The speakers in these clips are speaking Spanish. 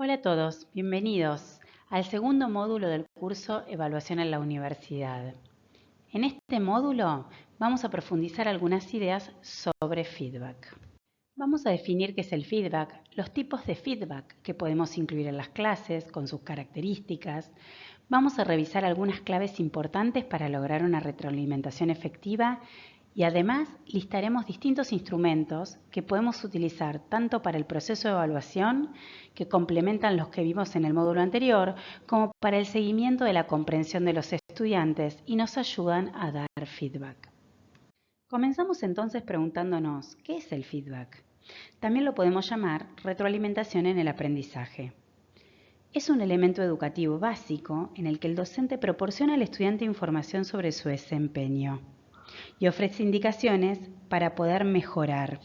Hola a todos, bienvenidos al segundo módulo del curso Evaluación en la Universidad. En este módulo vamos a profundizar algunas ideas sobre feedback. Vamos a definir qué es el feedback, los tipos de feedback que podemos incluir en las clases con sus características. Vamos a revisar algunas claves importantes para lograr una retroalimentación efectiva y además listaremos distintos instrumentos que podemos utilizar tanto para el proceso de evaluación, que complementan los que vimos en el módulo anterior, como para el seguimiento de la comprensión de los estudiantes y nos ayudan a dar feedback. Comenzamos entonces preguntándonos, ¿qué es el feedback? También lo podemos llamar retroalimentación en el aprendizaje. Es un elemento educativo básico en el que el docente proporciona al estudiante información sobre su desempeño y ofrece indicaciones para poder mejorar.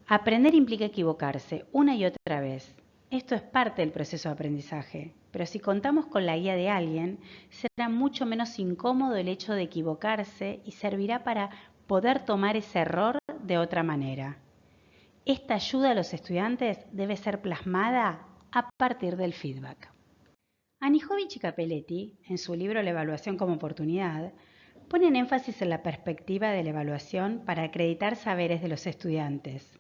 Aprender implica equivocarse una y otra vez. Esto es parte del proceso de aprendizaje, pero si contamos con la guía de alguien, será mucho menos incómodo el hecho de equivocarse y servirá para poder tomar ese error de otra manera. Esta ayuda a los estudiantes debe ser plasmada a partir del feedback. Anijovic y Capelletti, en su libro La evaluación como oportunidad, ponen énfasis en la perspectiva de la evaluación para acreditar saberes de los estudiantes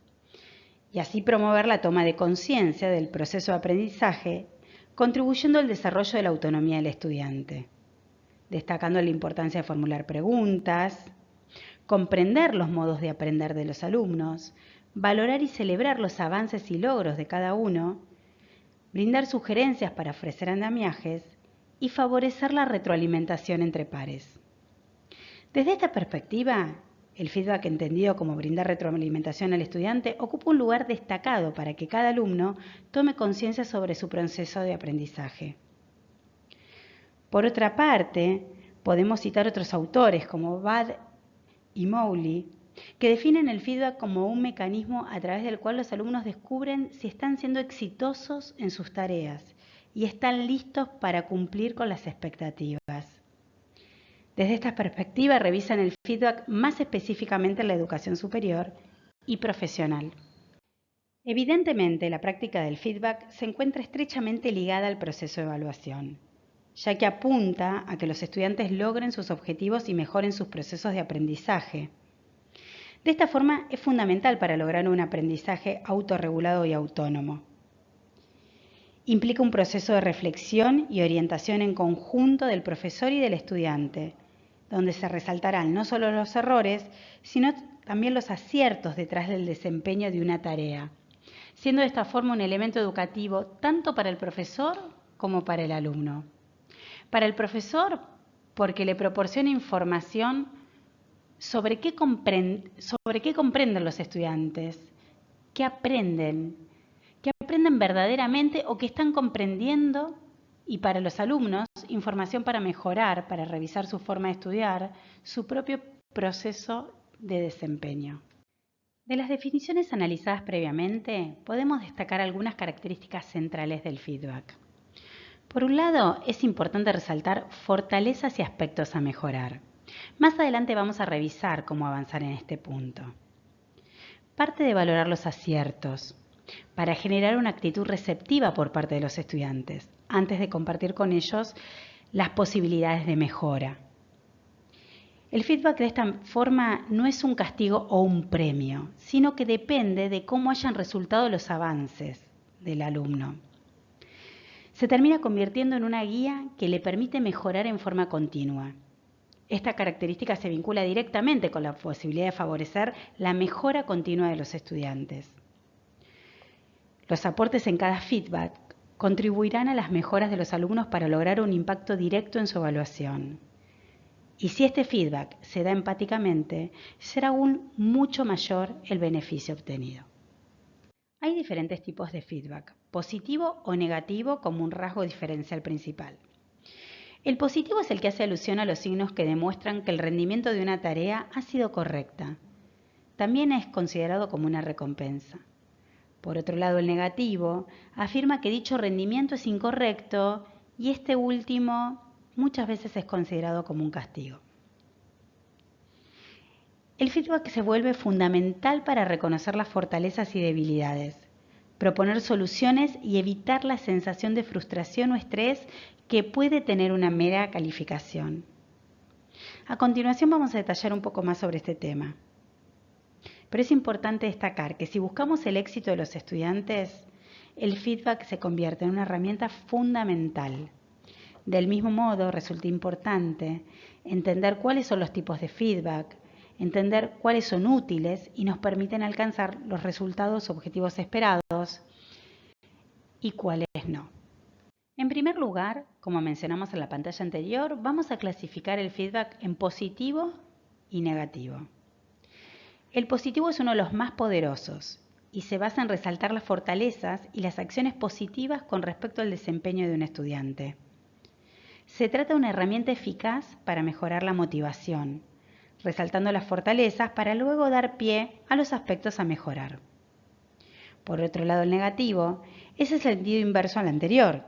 y así promover la toma de conciencia del proceso de aprendizaje, contribuyendo al desarrollo de la autonomía del estudiante, destacando la importancia de formular preguntas, comprender los modos de aprender de los alumnos, valorar y celebrar los avances y logros de cada uno, brindar sugerencias para ofrecer andamiajes y favorecer la retroalimentación entre pares. Desde esta perspectiva, el feedback entendido como brindar retroalimentación al estudiante ocupa un lugar destacado para que cada alumno tome conciencia sobre su proceso de aprendizaje. Por otra parte, podemos citar otros autores como Bad y Mowley, que definen el feedback como un mecanismo a través del cual los alumnos descubren si están siendo exitosos en sus tareas y están listos para cumplir con las expectativas. Desde esta perspectiva revisan el feedback más específicamente en la educación superior y profesional. Evidentemente, la práctica del feedback se encuentra estrechamente ligada al proceso de evaluación, ya que apunta a que los estudiantes logren sus objetivos y mejoren sus procesos de aprendizaje. De esta forma, es fundamental para lograr un aprendizaje autorregulado y autónomo. Implica un proceso de reflexión y orientación en conjunto del profesor y del estudiante, donde se resaltarán no solo los errores, sino también los aciertos detrás del desempeño de una tarea, siendo de esta forma un elemento educativo tanto para el profesor como para el alumno. Para el profesor, porque le proporciona información sobre qué comprenden los estudiantes, qué aprenden verdaderamente o qué están comprendiendo, y para los alumnos, información para mejorar, para revisar su forma de estudiar, su propio proceso de desempeño. De las definiciones analizadas previamente, podemos destacar algunas características centrales del feedback. Por un lado, es importante resaltar fortalezas y aspectos a mejorar. Más adelante vamos a revisar cómo avanzar en este punto. Parte de valorar los aciertos, para generar una actitud receptiva por parte de los estudiantes, antes de compartir con ellos las posibilidades de mejora. El feedback de esta forma no es un castigo o un premio, sino que depende de cómo hayan resultado los avances del alumno. Se termina convirtiendo en una guía que le permite mejorar en forma continua. Esta característica se vincula directamente con la posibilidad de favorecer la mejora continua de los estudiantes. Los aportes en cada feedback contribuirán a las mejoras de los alumnos para lograr un impacto directo en su evaluación. Y si este feedback se da empáticamente, será aún mucho mayor el beneficio obtenido. Hay diferentes tipos de feedback, positivo o negativo como un rasgo diferencial principal. El positivo es el que hace alusión a los signos que demuestran que el rendimiento de una tarea ha sido correcta. También es considerado como una recompensa. Por otro lado, el negativo afirma que dicho rendimiento es incorrecto y este último muchas veces es considerado como un castigo. El feedback se vuelve fundamental para reconocer las fortalezas y debilidades, proponer soluciones y evitar la sensación de frustración o estrés que puede tener una mera calificación. A continuación vamos a detallar un poco más sobre este tema. Pero es importante destacar que si buscamos el éxito de los estudiantes, el feedback se convierte en una herramienta fundamental. Del mismo modo, resulta importante entender cuáles son los tipos de feedback, entender cuáles son útiles y nos permiten alcanzar los resultados objetivos esperados y cuáles no. En primer lugar, como mencionamos en la pantalla anterior, vamos a clasificar el feedback en positivo y negativo. El positivo es uno de los más poderosos y se basa en resaltar las fortalezas y las acciones positivas con respecto al desempeño de un estudiante. Se trata de una herramienta eficaz para mejorar la motivación, resaltando las fortalezas para luego dar pie a los aspectos a mejorar. Por otro lado, el negativo es el sentido inverso al anterior.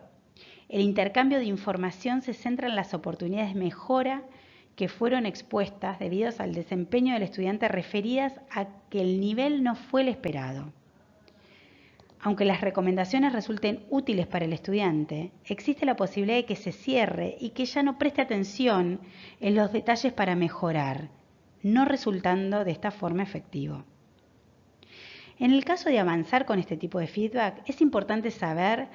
El intercambio de información se centra en las oportunidades de mejora que fueron expuestas debido al desempeño del estudiante referidas a que el nivel no fue el esperado. Aunque las recomendaciones resulten útiles para el estudiante, existe la posibilidad de que se cierre y que ya no preste atención en los detalles para mejorar, no resultando de esta forma efectivo. En el caso de avanzar con este tipo de feedback, es importante saber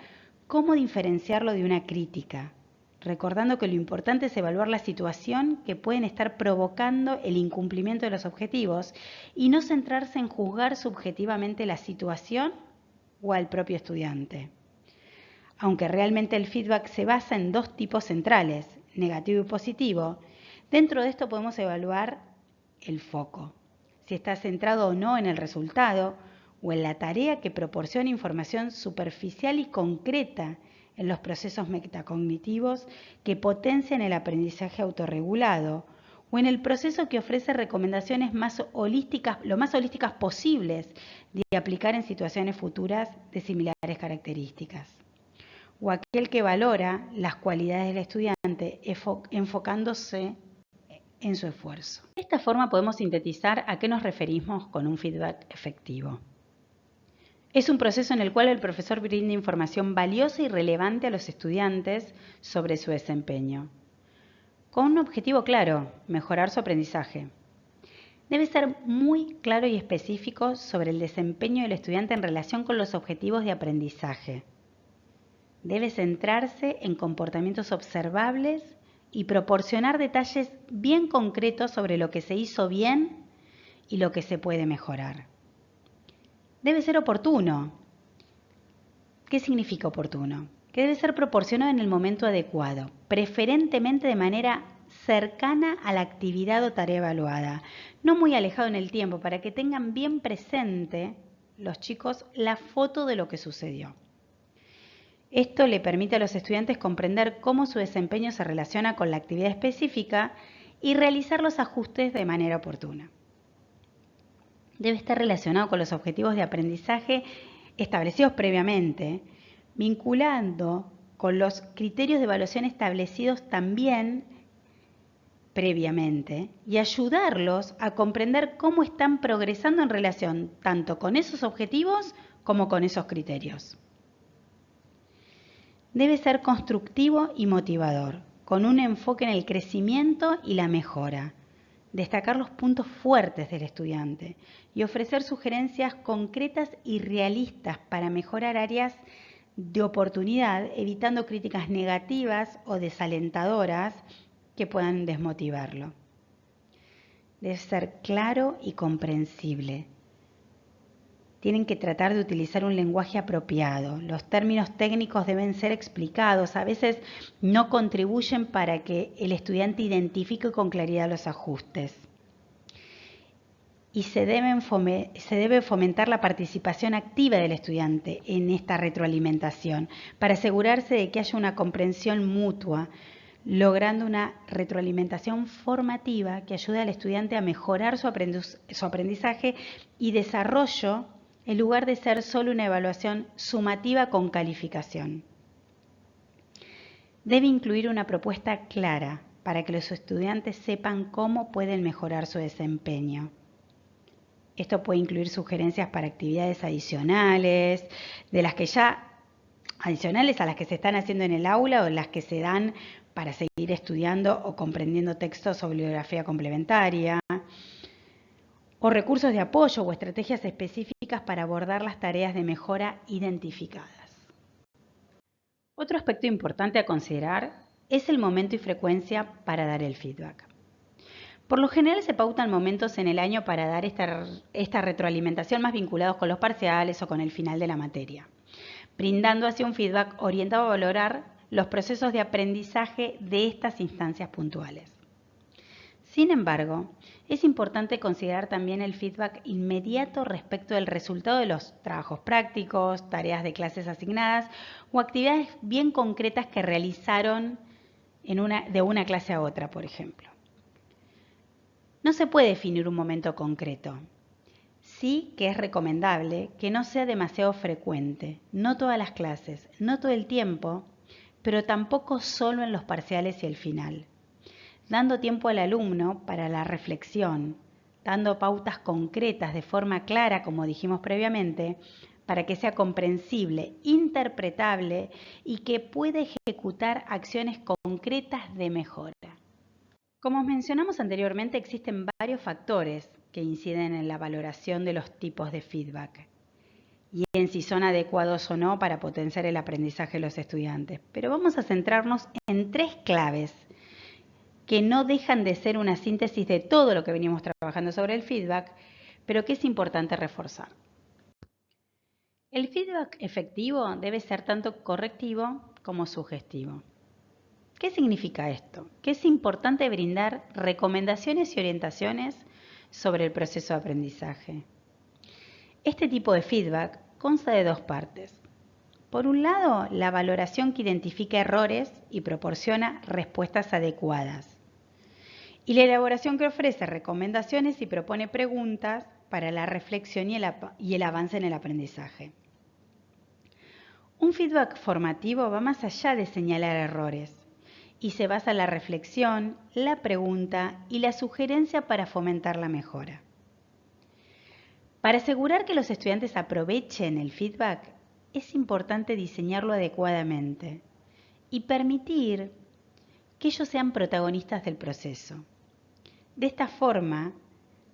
cómo diferenciarlo de una crítica, recordando que lo importante es evaluar la situación que pueden estar provocando el incumplimiento de los objetivos y no centrarse en juzgar subjetivamente la situación o al propio estudiante. Aunque realmente el feedback se basa en dos tipos centrales, negativo y positivo, dentro de esto podemos evaluar el foco, si está centrado o no en el resultado o en la tarea que proporciona información superficial y concreta en los procesos metacognitivos que potencian el aprendizaje autorregulado o en el proceso que ofrece recomendaciones lo más holísticas posibles de aplicar en situaciones futuras de similares características. O aquel que valora las cualidades del estudiante enfocándose en su esfuerzo. De esta forma podemos sintetizar a qué nos referimos con un feedback efectivo. Es un proceso en el cual el profesor brinda información valiosa y relevante a los estudiantes sobre su desempeño, con un objetivo claro: mejorar su aprendizaje. Debe ser muy claro y específico sobre el desempeño del estudiante en relación con los objetivos de aprendizaje. Debe centrarse en comportamientos observables y proporcionar detalles bien concretos sobre lo que se hizo bien y lo que se puede mejorar. Debe ser oportuno. ¿Qué significa oportuno? Que debe ser proporcionado en el momento adecuado, preferentemente de manera cercana a la actividad o tarea evaluada, no muy alejado en el tiempo, para que tengan bien presente los chicos la foto de lo que sucedió. Esto le permite a los estudiantes comprender cómo su desempeño se relaciona con la actividad específica y realizar los ajustes de manera oportuna. Debe estar relacionado con los objetivos de aprendizaje establecidos previamente, vinculando con los criterios de evaluación establecidos también previamente y ayudarlos a comprender cómo están progresando en relación tanto con esos objetivos como con esos criterios. Debe ser constructivo y motivador, con un enfoque en el crecimiento y la mejora. Destacar los puntos fuertes del estudiante y ofrecer sugerencias concretas y realistas para mejorar áreas de oportunidad, evitando críticas negativas o desalentadoras que puedan desmotivarlo. Debe ser claro y comprensible. Tienen que tratar de utilizar un lenguaje apropiado. Los términos técnicos deben ser explicados. A veces no contribuyen para que el estudiante identifique con claridad los ajustes. Y se debe fomentar la participación activa del estudiante en esta retroalimentación para asegurarse de que haya una comprensión mutua, logrando una retroalimentación formativa que ayude al estudiante a mejorar su aprendizaje y desarrollo, en lugar de ser solo una evaluación sumativa con calificación. Debe incluir una propuesta clara para que los estudiantes sepan cómo pueden mejorar su desempeño. Esto puede incluir sugerencias para actividades adicionales, adicionales a las que se están haciendo en el aula o las que se dan para seguir estudiando o comprendiendo textos o bibliografía complementaria, o recursos de apoyo o estrategias específicas para abordar las tareas de mejora identificadas. Otro aspecto importante a considerar es el momento y frecuencia para dar el feedback. Por lo general se pautan momentos en el año para dar esta retroalimentación más vinculados con los parciales o con el final de la materia, brindando así un feedback orientado a valorar los procesos de aprendizaje de estas instancias puntuales. Sin embargo, es importante considerar también el feedback inmediato respecto del resultado de los trabajos prácticos, tareas de clases asignadas o actividades bien concretas que realizaron de una clase a otra, por ejemplo. No se puede definir un momento concreto. Sí que es recomendable que no sea demasiado frecuente, no todas las clases, no todo el tiempo, pero tampoco solo en los parciales y el final, dando tiempo al alumno para la reflexión, dando pautas concretas de forma clara, como dijimos previamente, para que sea comprensible, interpretable y que pueda ejecutar acciones concretas de mejora. Como mencionamos anteriormente, existen varios factores que inciden en la valoración de los tipos de feedback y en si son adecuados o no para potenciar el aprendizaje de los estudiantes. Pero vamos a centrarnos en 3 claves que no dejan de ser una síntesis de todo lo que venimos trabajando sobre el feedback, pero que es importante reforzar. El feedback efectivo debe ser tanto correctivo como sugestivo. ¿Qué significa esto? Que es importante brindar recomendaciones y orientaciones sobre el proceso de aprendizaje. Este tipo de feedback consta de 2 partes. Por un lado, la valoración que identifica errores y proporciona respuestas adecuadas. Y la elaboración que ofrece recomendaciones y propone preguntas para la reflexión y el avance en el aprendizaje. Un feedback formativo va más allá de señalar errores y se basa en la reflexión, la pregunta y la sugerencia para fomentar la mejora. Para asegurar que los estudiantes aprovechen el feedback, es importante diseñarlo adecuadamente y permitir que ellos sean protagonistas del proceso. De esta forma,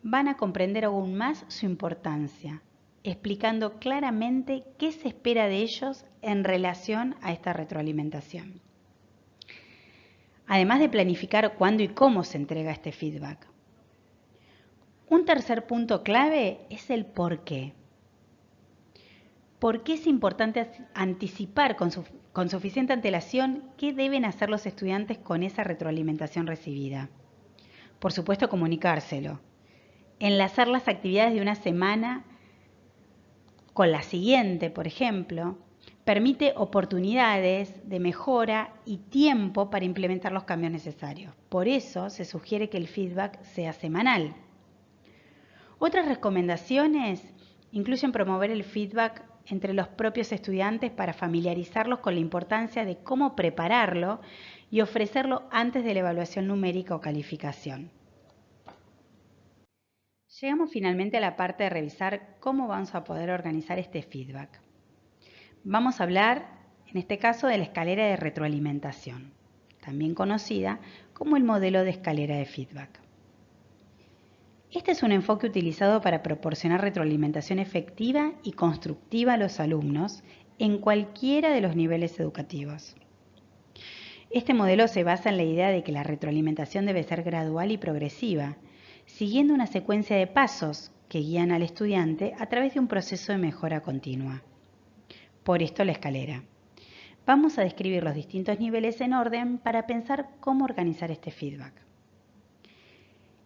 van a comprender aún más su importancia, explicando claramente qué se espera de ellos en relación a esta retroalimentación. Además de planificar cuándo y cómo se entrega este feedback. Un tercer punto clave es el por qué. ¿Por qué es importante anticipar con suficiente antelación qué deben hacer los estudiantes con esa retroalimentación recibida? Por supuesto, comunicárselo. Enlazar las actividades de una semana con la siguiente, por ejemplo, permite oportunidades de mejora y tiempo para implementar los cambios necesarios. Por eso se sugiere que el feedback sea semanal. Otras recomendaciones incluyen promover el feedback entre los propios estudiantes para familiarizarlos con la importancia de cómo prepararlo y ofrecerlo antes de la evaluación numérica o calificación. Llegamos finalmente a la parte de revisar cómo vamos a poder organizar este feedback. Vamos a hablar, en este caso, de la escalera de retroalimentación, también conocida como el modelo de escalera de feedback. Este es un enfoque utilizado para proporcionar retroalimentación efectiva y constructiva a los alumnos en cualquiera de los niveles educativos. Este modelo se basa en la idea de que la retroalimentación debe ser gradual y progresiva, siguiendo una secuencia de pasos que guían al estudiante a través de un proceso de mejora continua. Por esto la escalera. Vamos a describir los distintos niveles en orden para pensar cómo organizar este feedback.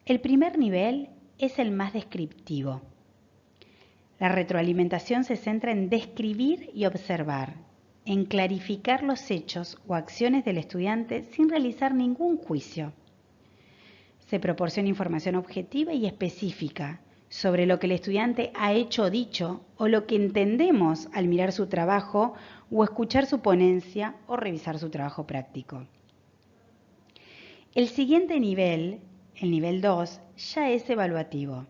El primer nivel es el más descriptivo. La retroalimentación se centra en describir y observar, en clarificar los hechos o acciones del estudiante sin realizar ningún juicio. Se proporciona información objetiva y específica sobre lo que el estudiante ha hecho o dicho o lo que entendemos al mirar su trabajo o escuchar su ponencia o revisar su trabajo práctico. El siguiente nivel, el nivel 2, ya es evaluativo.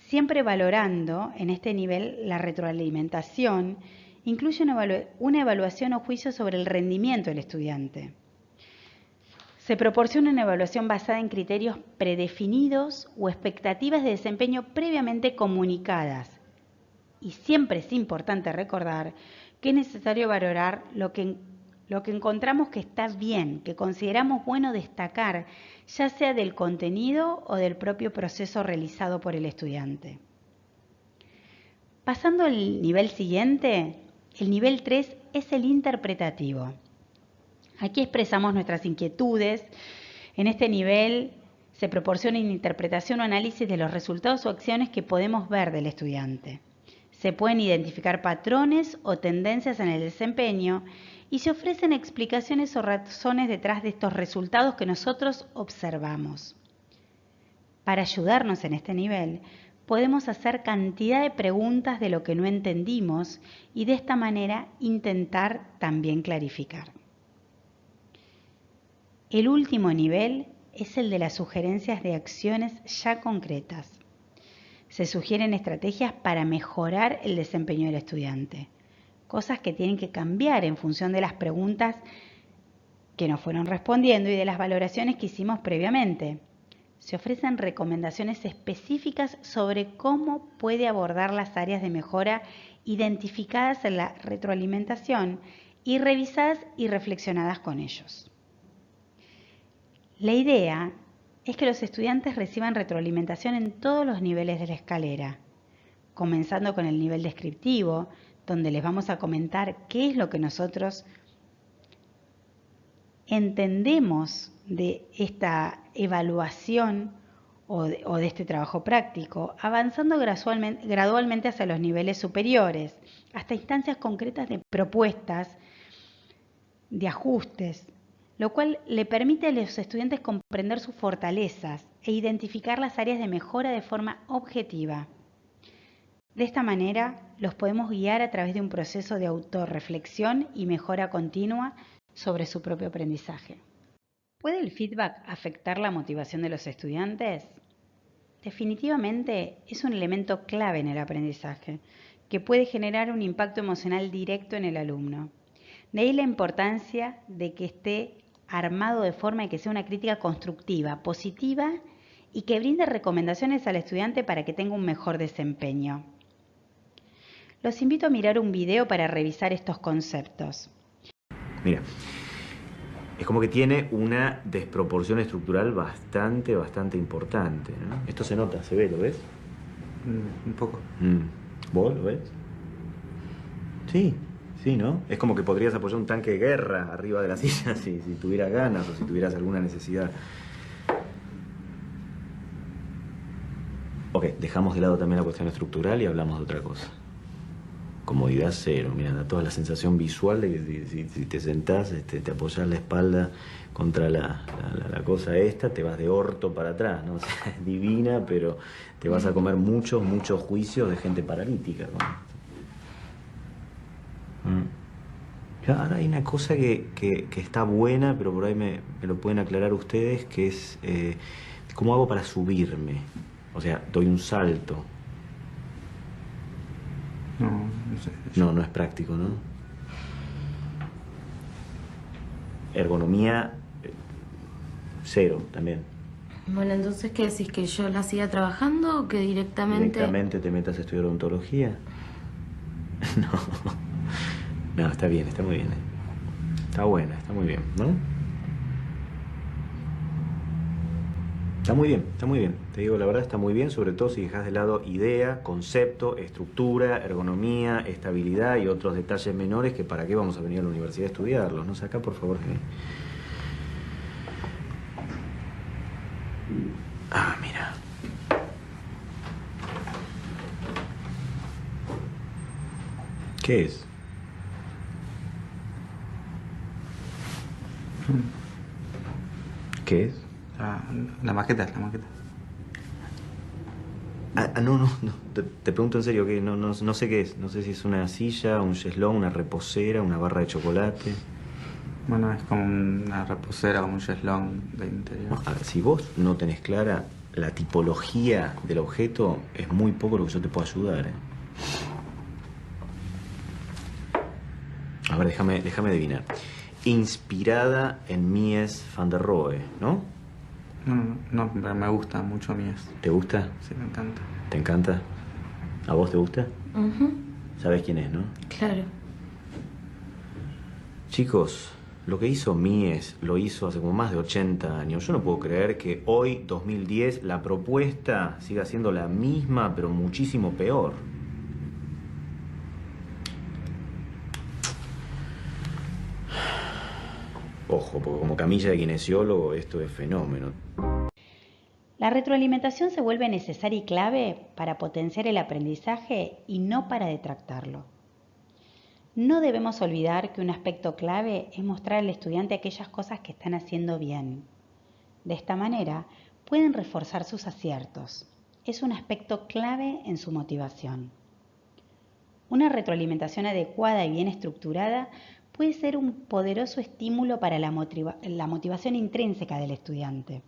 siempre valorando en este nivel la retroalimentación, incluye una evaluación o juicio sobre el rendimiento del estudiante. Se proporciona una evaluación basada en criterios predefinidos o expectativas de desempeño previamente comunicadas. Y siempre es importante recordar que es necesario valorar lo que encontramos que está bien, que consideramos bueno destacar, ya sea del contenido o del propio proceso realizado por el estudiante. Pasando al nivel siguiente, el nivel 3 es el interpretativo. Aquí expresamos nuestras inquietudes. En este nivel se proporciona una interpretación o análisis de los resultados o acciones que podemos ver del estudiante. Se pueden identificar patrones o tendencias en el desempeño y se ofrecen explicaciones o razones detrás de estos resultados que nosotros observamos. Para ayudarnos en este nivel, podemos hacer cantidad de preguntas de lo que no entendimos y de esta manera intentar también clarificar. El último nivel es el de las sugerencias de acciones ya concretas. Se sugieren estrategias para mejorar el desempeño del estudiante, cosas que tienen que cambiar en función de las preguntas que nos fueron respondiendo y de las valoraciones que hicimos previamente. Se ofrecen recomendaciones específicas sobre cómo puede abordar las áreas de mejora identificadas en la retroalimentación y revisadas y reflexionadas con ellos. La idea es que los estudiantes reciban retroalimentación en todos los niveles de la escalera, comenzando con el nivel descriptivo, donde les vamos a comentar qué es lo que nosotros entendemos de esta evaluación o de este trabajo práctico, avanzando gradualmente hacia los niveles superiores, hasta instancias concretas de propuestas, de ajustes, lo cual le permite a los estudiantes comprender sus fortalezas e identificar las áreas de mejora de forma objetiva. De esta manera, los podemos guiar a través de un proceso de autorreflexión y mejora continua sobre su propio aprendizaje. ¿Puede el feedback afectar la motivación de los estudiantes? Definitivamente es un elemento clave en el aprendizaje, que puede generar un impacto emocional directo en el alumno. De ahí la importancia de que esté armado de forma que sea una crítica constructiva, positiva y que brinde recomendaciones al estudiante para que tenga un mejor desempeño. Los invito a mirar un video para revisar estos conceptos. Mira, es como que tiene una desproporción estructural bastante importante, ¿no? Esto se nota, se ve, ¿lo ves? Un poco. ¿Vos lo ves? Sí, ¿no? Es como que podrías apoyar un tanque de guerra arriba de la silla si tuvieras ganas o si tuvieras alguna necesidad. Ok, dejamos de lado también la cuestión estructural y hablamos de otra cosa. Comodidad cero, mira, da toda la sensación visual de que si te sentás, te apoyas la espalda contra la cosa esta, te vas de orto para atrás, ¿no? O sea, es divina, pero te vas a comer muchos juicios de gente paralítica, ¿no? Ahora hay una cosa que está buena, pero por ahí me lo pueden aclarar ustedes, que es ¿cómo hago para subirme? O sea, doy un salto. No sé. No es práctico, ¿no? Ergonomía, cero también. Bueno, entonces, ¿qué decís? ¿Que yo la siga trabajando o que directamente...? ¿Directamente te metas a estudiar odontología? No, está bien, está muy bien. Está buena, está muy bien, ¿no? Está muy bien. Te digo la verdad, está muy bien, sobre todo si dejas de lado idea, concepto, estructura, ergonomía, estabilidad y otros detalles menores que para qué vamos a venir a la universidad a estudiarlos. ¿No? Saca, por favor. Mira. ¿Qué es? ¿Qué es? La maqueta. No. Te pregunto en serio, que no sé qué es. No sé si es una silla, un cheslón, una reposera, una barra de chocolate. Bueno, es como una reposera, como un cheslón de interior. A ver, si vos no tenés clara la tipología del objeto es muy poco lo que yo te puedo ayudar. A ver, déjame adivinar. Inspirada en Mies van der Rohe, ¿no? No, pero me gusta mucho Mies. ¿Te gusta? Sí, me encanta. ¿Te encanta? ¿A vos te gusta? Ujú, ¿Sabés quién es, no? claro. Chicos, lo que hizo Mies lo hizo hace como más de 80 años. Yo no puedo creer que hoy, 2010, la propuesta siga siendo la misma, pero muchísimo peor. Ojo, porque como camilla de kinesiólogo esto es fenómeno. La retroalimentación se vuelve necesaria y clave para potenciar el aprendizaje y no para detractarlo. No debemos olvidar que un aspecto clave es mostrar al estudiante aquellas cosas que están haciendo bien. De esta manera, pueden reforzar sus aciertos. Es un aspecto clave en su motivación. Una retroalimentación adecuada y bien estructurada puede ser un poderoso estímulo para la motivación intrínseca del estudiante.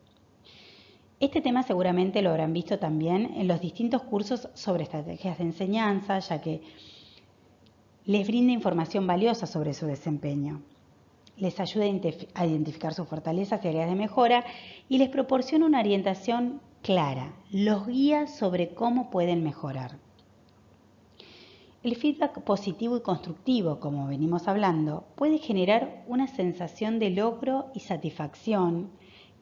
Este tema seguramente lo habrán visto también en los distintos cursos sobre estrategias de enseñanza, ya que les brinda información valiosa sobre su desempeño, les ayuda a identificar sus fortalezas y áreas de mejora y les proporciona una orientación clara, los guía sobre cómo pueden mejorar. El feedback positivo y constructivo, como venimos hablando, puede generar una sensación de logro y satisfacción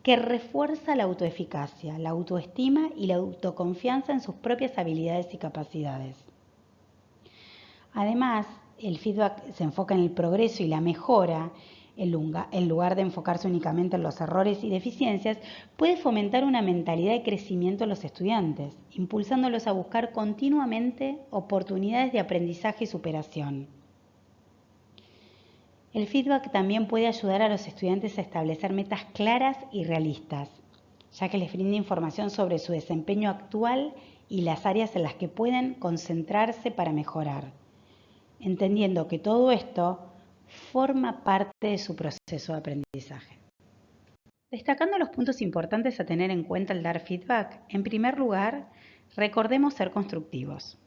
que refuerza la autoeficacia, la autoestima y la autoconfianza en sus propias habilidades y capacidades. Además, el feedback se enfoca en el progreso y la mejora, en lugar de enfocarse únicamente en los errores y deficiencias, puede fomentar una mentalidad de crecimiento en los estudiantes, impulsándolos a buscar continuamente oportunidades de aprendizaje y superación. El feedback también puede ayudar a los estudiantes a establecer metas claras y realistas, ya que les brinda información sobre su desempeño actual y las áreas en las que pueden concentrarse para mejorar, entendiendo que todo esto forma parte de su proceso de aprendizaje. Destacando los puntos importantes a tener en cuenta al dar feedback, en primer lugar, recordemos ser constructivos.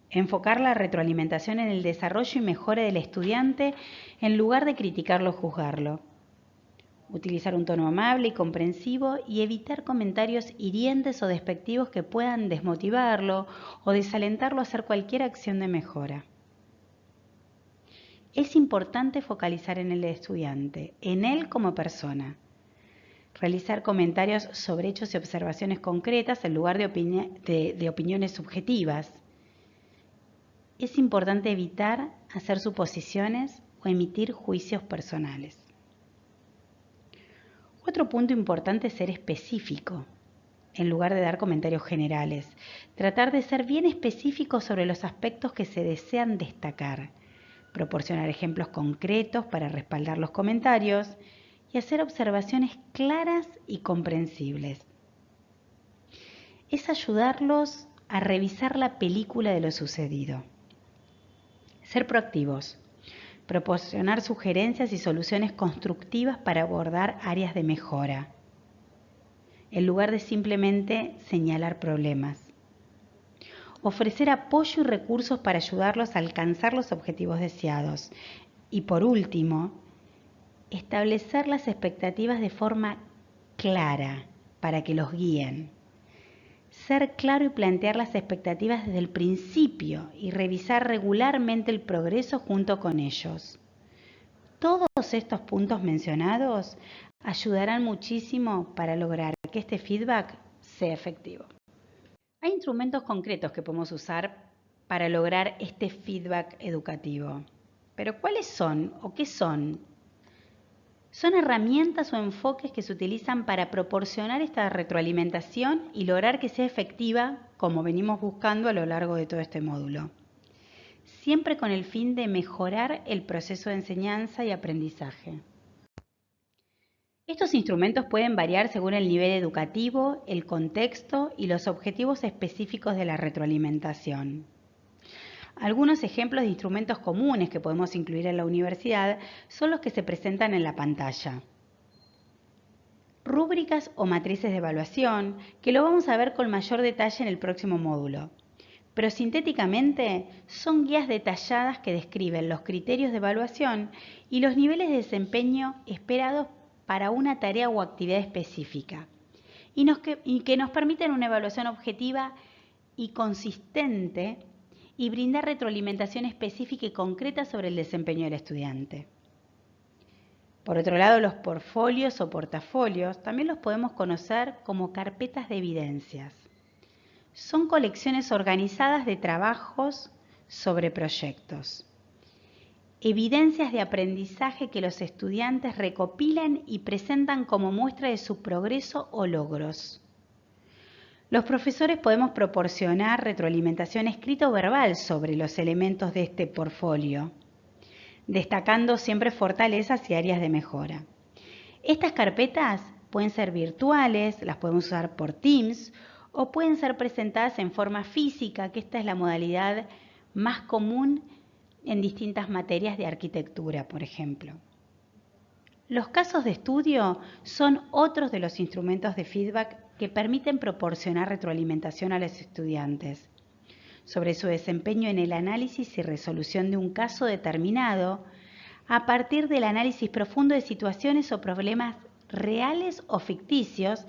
Enfocar la retroalimentación en el desarrollo y mejora del estudiante en lugar de criticarlo o juzgarlo. Utilizar un tono amable y comprensivo y evitar comentarios hirientes o despectivos que puedan desmotivarlo o desalentarlo a hacer cualquier acción de mejora. Es importante focalizar en el estudiante, en él como persona. Realizar comentarios sobre hechos y observaciones concretas en lugar de opiniones subjetivas. Es importante evitar hacer suposiciones o emitir juicios personales. Otro punto importante es ser específico, en lugar de dar comentarios generales. Tratar de ser bien específico sobre los aspectos que se desean destacar. Proporcionar ejemplos concretos para respaldar los comentarios y hacer observaciones claras y comprensibles. Es ayudarlos a revisar la película de lo sucedido. Ser proactivos. Proporcionar sugerencias y soluciones constructivas para abordar áreas de mejora, en lugar de simplemente señalar problemas. Ofrecer apoyo y recursos para ayudarlos a alcanzar los objetivos deseados. Y por último, establecer las expectativas de forma clara para que los guíen. Ser claro y plantear las expectativas desde el principio y revisar regularmente el progreso junto con ellos. Todos estos puntos mencionados ayudarán muchísimo para lograr que este feedback sea efectivo. Hay instrumentos concretos que podemos usar para lograr este feedback educativo. Pero ¿cuáles son o qué son? Son herramientas o enfoques que se utilizan para proporcionar esta retroalimentación y lograr que sea efectiva, como venimos buscando a lo largo de todo este módulo. Siempre con el fin de mejorar el proceso de enseñanza y aprendizaje. Estos instrumentos pueden variar según el nivel educativo, el contexto y los objetivos específicos de la retroalimentación. Algunos ejemplos de instrumentos comunes que podemos incluir en la universidad son los que se presentan en la pantalla. rúbricas o matrices de evaluación, que lo vamos a ver con mayor detalle en el próximo módulo. Pero sintéticamente son guías detalladas que describen los criterios de evaluación y los niveles de desempeño esperados para una tarea o actividad específica y que nos permiten una evaluación objetiva y consistente y brindar retroalimentación específica y concreta sobre el desempeño del estudiante. Por otro lado, los portfolios o portafolios también los podemos conocer como carpetas de evidencias. Son colecciones organizadas de trabajos sobre proyectos. Evidencias de aprendizaje que los estudiantes recopilan y presentan como muestra de su progreso o logros. Los profesores podemos proporcionar retroalimentación escrita o verbal sobre los elementos de este portfolio, destacando siempre fortalezas y áreas de mejora. Estas carpetas pueden ser virtuales, las podemos usar por Teams, o pueden ser presentadas en forma física, que esta es la modalidad más común en distintas materias de arquitectura, por ejemplo. Los casos de estudio son otros de los instrumentos de feedback que permiten proporcionar retroalimentación a los estudiantes sobre su desempeño en el análisis y resolución de un caso determinado a partir del análisis profundo de situaciones o problemas reales o ficticios,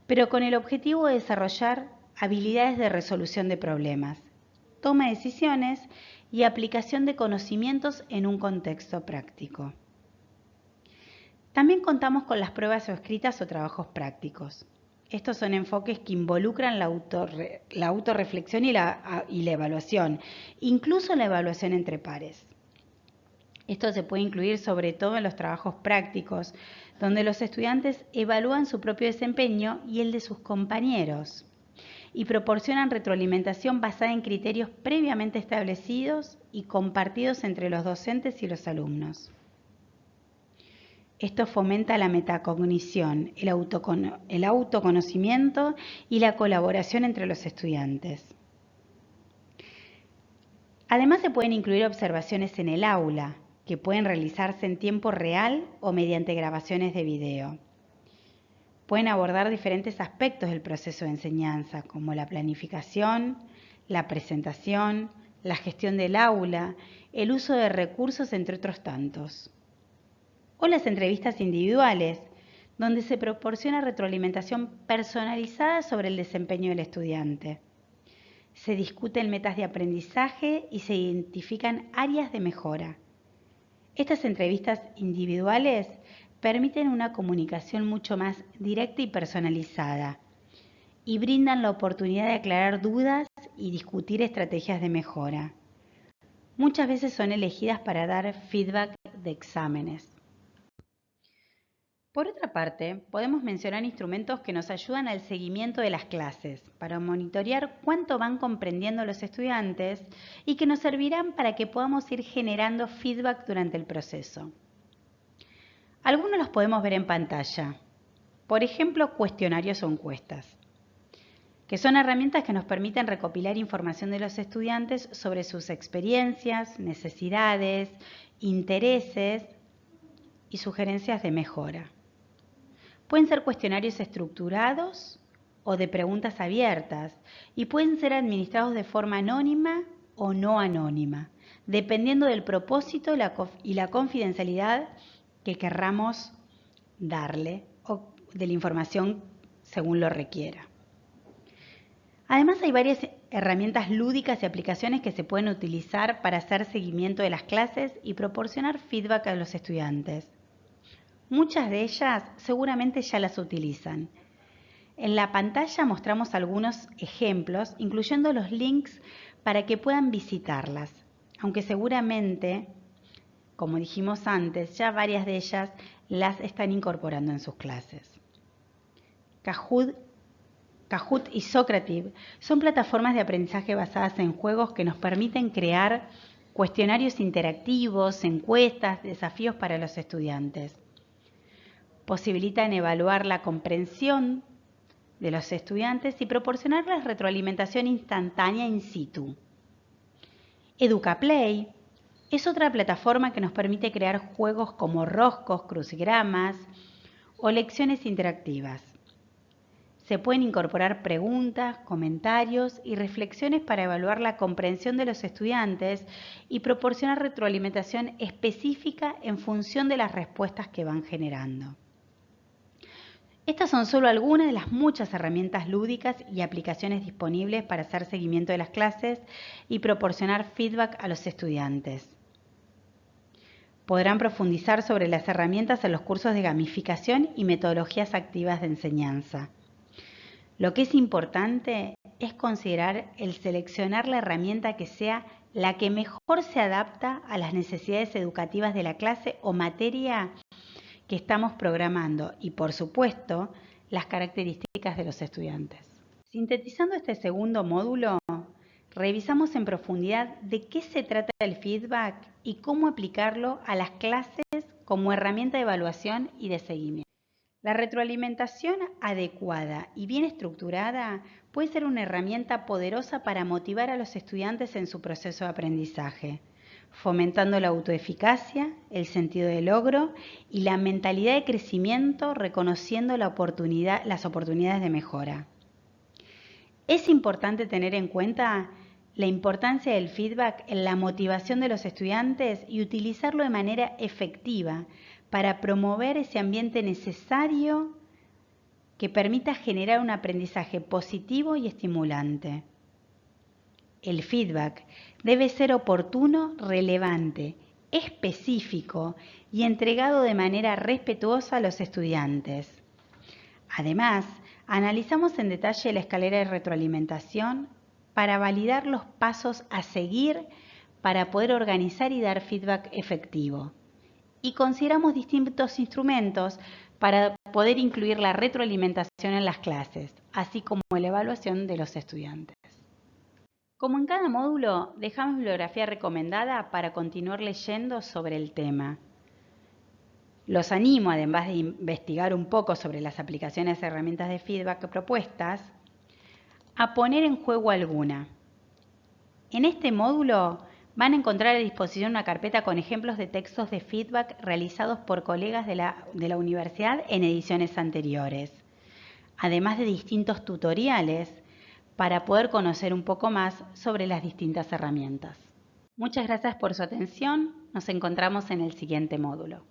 pero con el objetivo de desarrollar habilidades de resolución de problemas, toma de decisiones y aplicación de conocimientos en un contexto práctico. También contamos con las pruebas o escritas o trabajos prácticos. Estos son enfoques que involucran la autorreflexión y la evaluación, incluso la evaluación entre pares. Esto se puede incluir sobre todo en los trabajos prácticos, donde los estudiantes evalúan su propio desempeño y el de sus compañeros y proporcionan retroalimentación basada en criterios previamente establecidos y compartidos entre los docentes y los alumnos. Esto fomenta la metacognición, el autoconocimiento y la colaboración entre los estudiantes. Además, se pueden incluir observaciones en el aula, que pueden realizarse en tiempo real o mediante grabaciones de video. Pueden abordar diferentes aspectos del proceso de enseñanza, como la planificación, la presentación, la gestión del aula, el uso de recursos, entre otros tantos. O las entrevistas individuales, donde se proporciona retroalimentación personalizada sobre el desempeño del estudiante. Se discuten metas de aprendizaje y se identifican áreas de mejora. Estas entrevistas individuales permiten una comunicación mucho más directa y personalizada y brindan la oportunidad de aclarar dudas y discutir estrategias de mejora. Muchas veces son elegidas para dar feedback de exámenes. Por otra parte, podemos mencionar instrumentos que nos ayudan al seguimiento de las clases, para monitorear cuánto van comprendiendo los estudiantes y que nos servirán para que podamos ir generando feedback durante el proceso. Algunos los podemos ver en pantalla. Por ejemplo, cuestionarios o encuestas, que son herramientas que nos permiten recopilar información de los estudiantes sobre sus experiencias, necesidades, intereses y sugerencias de mejora. Pueden ser cuestionarios estructurados o de preguntas abiertas y pueden ser administrados de forma anónima o no anónima, dependiendo del propósito y la confidencialidad que querramos darle o de la información según lo requiera. Además, hay varias herramientas lúdicas y aplicaciones que se pueden utilizar para hacer seguimiento de las clases y proporcionar feedback a los estudiantes. Muchas de ellas seguramente ya las utilizan. En la pantalla mostramos algunos ejemplos, incluyendo los links para que puedan visitarlas, aunque seguramente, como dijimos antes, ya varias de ellas las están incorporando en sus clases. Kahoot y Socrative son plataformas de aprendizaje basadas en juegos que nos permiten crear cuestionarios interactivos, encuestas, desafíos para los estudiantes. Posibilitan evaluar la comprensión de los estudiantes y proporcionarles retroalimentación instantánea in situ. EducaPlay es otra plataforma que nos permite crear juegos como roscos, crucigramas o lecciones interactivas. Se pueden incorporar preguntas, comentarios y reflexiones para evaluar la comprensión de los estudiantes y proporcionar retroalimentación específica en función de las respuestas que van generando. Estas son solo algunas de las muchas herramientas lúdicas y aplicaciones disponibles para hacer seguimiento de las clases y proporcionar feedback a los estudiantes. Podrán profundizar sobre las herramientas en los cursos de gamificación y metodologías activas de enseñanza. Lo que es importante es considerar el seleccionar la herramienta que sea la que mejor se adapta a las necesidades educativas de la clase o materia que estamos programando y, por supuesto, las características de los estudiantes. Sintetizando este segundo módulo, revisamos en profundidad de qué se trata el feedback y cómo aplicarlo a las clases como herramienta de evaluación y de seguimiento. La retroalimentación adecuada y bien estructurada puede ser una herramienta poderosa para motivar a los estudiantes en su proceso de aprendizaje, fomentando la autoeficacia, el sentido de logro y la mentalidad de crecimiento, reconociendo las oportunidades de mejora. Es importante tener en cuenta la importancia del feedback en la motivación de los estudiantes y utilizarlo de manera efectiva para promover ese ambiente necesario que permita generar un aprendizaje positivo y estimulante. El feedback debe ser oportuno, relevante, específico y entregado de manera respetuosa a los estudiantes. Además, analizamos en detalle la escalera de retroalimentación para validar los pasos a seguir para poder organizar y dar feedback efectivo. Y consideramos distintos instrumentos para poder incluir la retroalimentación en las clases, así como la evaluación de los estudiantes. Como en cada módulo, dejamos bibliografía recomendada para continuar leyendo sobre el tema. Los animo, además de investigar un poco sobre las aplicaciones y herramientas de feedback propuestas, a poner en juego alguna. En este módulo van a encontrar a disposición una carpeta con ejemplos de textos de feedback realizados por colegas de la universidad en ediciones anteriores, además de distintos tutoriales para poder conocer un poco más sobre las distintas herramientas. Muchas gracias por su atención. Nos encontramos en el siguiente módulo.